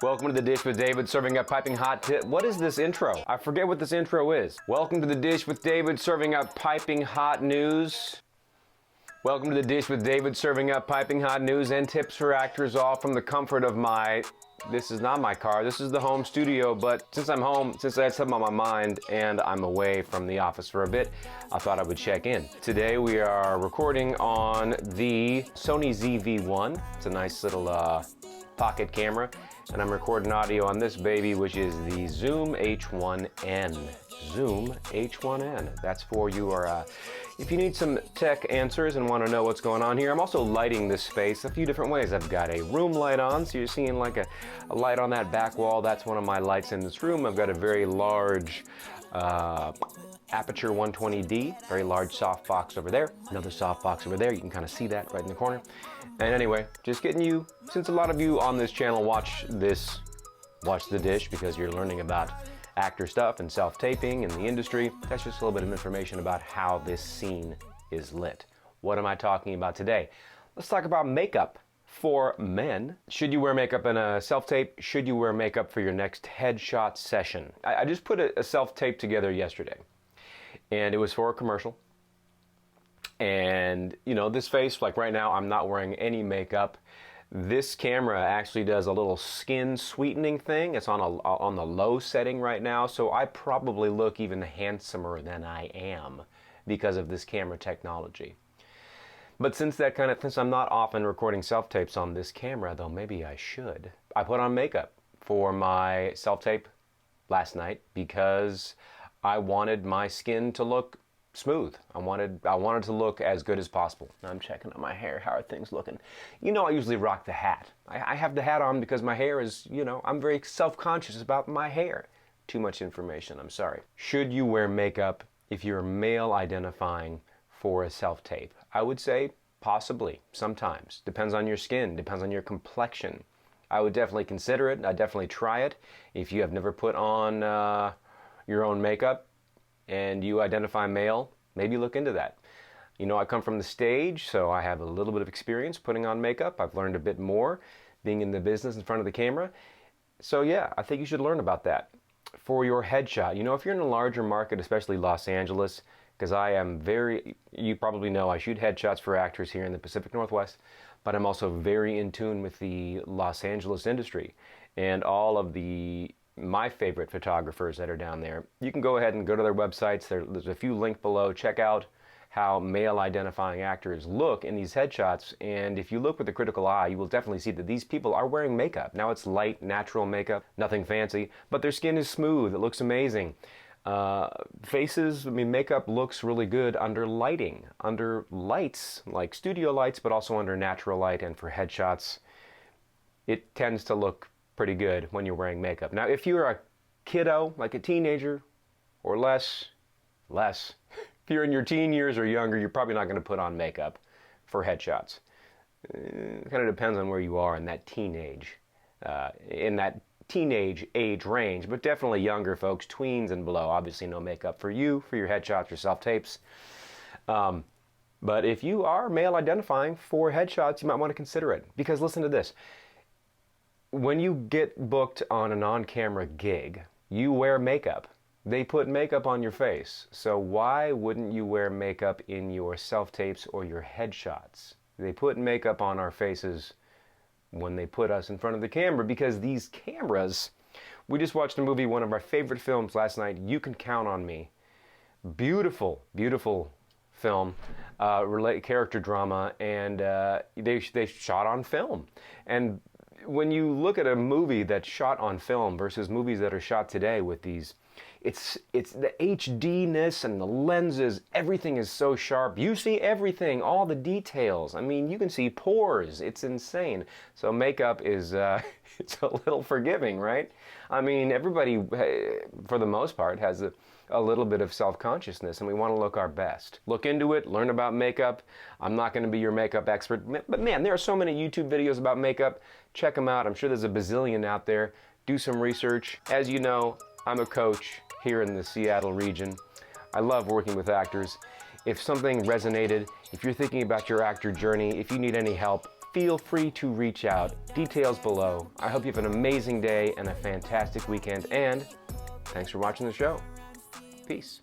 Welcome to The Dish with David, serving up piping hot tip. What is this intro? I forget what this intro is. Welcome to The Dish with David, serving up piping hot news. Welcome to The Dish with David, serving up piping hot news and tips for actors, all from the comfort of this is not my car, this is the home studio, but since I'm home, since I had something on my mind and I'm away from the office for a bit, I thought I would check in. Today we are recording on the Sony ZV-1. It's a nice little pocket camera, and I'm recording audio on this baby, which is the Zoom H1N. Zoom H1N. That's for your, if you need some tech answers and want to know what's going on here. I'm also lighting this space a few different ways. I've got a room light on, so you're seeing like a light on that back wall. That's one of my lights in this room. I've got a very large Aperture 120D, very large softbox over there. Another softbox over there. You can kind of see that right in the corner. And anyway, just getting you, since a lot of you on this channel watch The Dish because you're learning about actor stuff and self-taping and the industry, that's just a little bit of information about how this scene is lit. What am I talking about today? Let's talk about makeup for men. Should you wear makeup in a self-tape? Should you wear makeup for your next headshot session? I just put a self-tape together yesterday, and it was for a commercial. And you know, this face, like right now, I'm not wearing any makeup. This camera actually does a little skin sweetening thing. It's on the low setting right now, so I probably look even handsomer than I am because of this camera technology. But since I'm not often recording self-tapes on this camera, though maybe I should, I put on makeup for my self-tape last night because I wanted my skin to look smooth. I wanted to look as good as possible. Now I'm checking on my hair. How are things looking? You know, I usually rock the hat. I have the hat on because my hair is, you know, I'm very self-conscious about my hair. Too much information, I'm sorry. Should you wear makeup if you're male identifying for a self-tape? I would say possibly, sometimes. Depends on your skin, depends on your complexion. I would definitely consider it. I'd definitely try it. If you have never put on your own makeup, and you identify male, maybe look into that. You know, I come from the stage, so I have a little bit of experience putting on makeup. I've learned a bit more being in the business in front of the camera. So yeah, I think you should learn about that. For your headshot, you know, if you're in a larger market, especially Los Angeles, because you probably know I shoot headshots for actors here in the Pacific Northwest, but I'm also very in tune with the Los Angeles industry and all of my favorite photographers that are down there. You can go ahead and go to their websites. There's a few linked below. Check out how male identifying actors look in these headshots, and if you look with a critical eye, you will definitely see that these people are wearing makeup. Now it's light, natural makeup, nothing fancy, but their skin is smooth. It looks amazing. Faces, I mean, makeup looks really good under lighting, under lights, like studio lights, but also under natural light, and for headshots, it tends to look pretty good when you're wearing makeup. Now, if you're a kiddo, like a teenager or less, if you're in your teen years or younger, you're probably not going to put on makeup for headshots. It kind of depends on where you are in that teenage age range, but definitely younger folks, tweens and below, obviously no makeup for you, for your headshots or self-tapes. But if you are male identifying for headshots, you might want to consider it, because listen to this. When you get booked on an on-camera gig, you wear makeup. They put makeup on your face. So why wouldn't you wear makeup in your self-tapes or your headshots? They put makeup on our faces when they put us in front of the camera, because these cameras, we just watched a movie, one of our favorite films last night, You Can Count on Me. Beautiful, beautiful film, character drama, and they shot on film. And when you look at a movie that's shot on film versus movies that are shot today with these, it's the HD-ness and the lenses, everything is so sharp. You see everything, all the details. I mean, you can see pores. It's insane. So makeup is, it's a little forgiving, right? I mean, everybody, for the most part, has a little bit of self-consciousness, and we want to look our best. Look into it, learn about makeup. I'm not going to be your makeup expert, but man, there are so many YouTube videos about makeup. Check them out. I'm sure there's a bazillion out there. Do some research. As you know, I'm a coach here in the Seattle region. I love working with actors. If something resonated, if you're thinking about your actor journey, if you need any help, feel free to reach out. Details below. I hope you have an amazing day and a fantastic weekend, and thanks for watching the show. Peace.